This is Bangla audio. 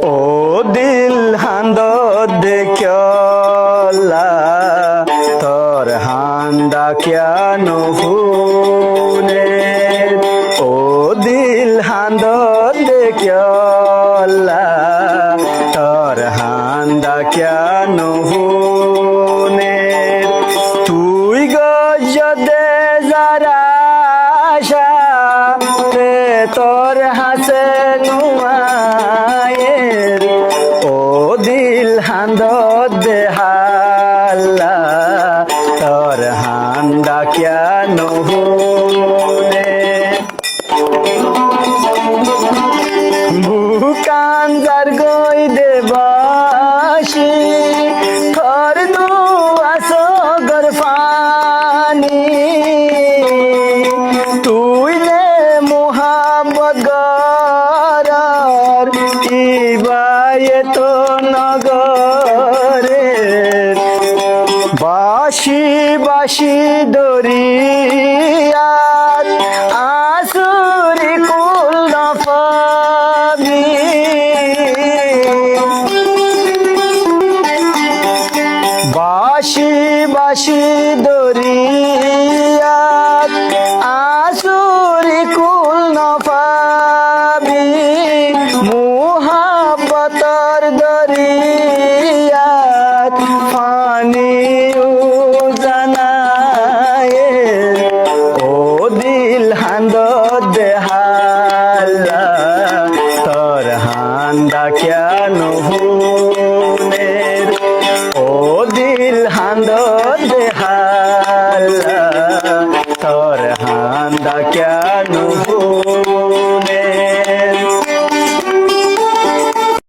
ও দিল হান্দ দেখলা তোর হান্দা কেন ফুনে ও দিল হান্দ দেখলা তোর হান্দা কেন ফুনে তুই গজদে যারা তোর হাসে নুমায়ের ও দিল হান্দ দেহাল্লা তোর হান্দা কেন হুনে বুকান যার গই দেবাসী তোর দুয়াস গর পানি তুই লে মোহাম্মদ গরার ইবায়ে তো নগরে বাসি বাসি দরিয়াত আসুরি কুল নফাবি বাসি বাসি দরিয়াত আসুরি কুল নফাবি মুহাব্বতর দরিয়াত ফানি জানায় ও দিল হান্দ দেহাল্লা তোর হান্দা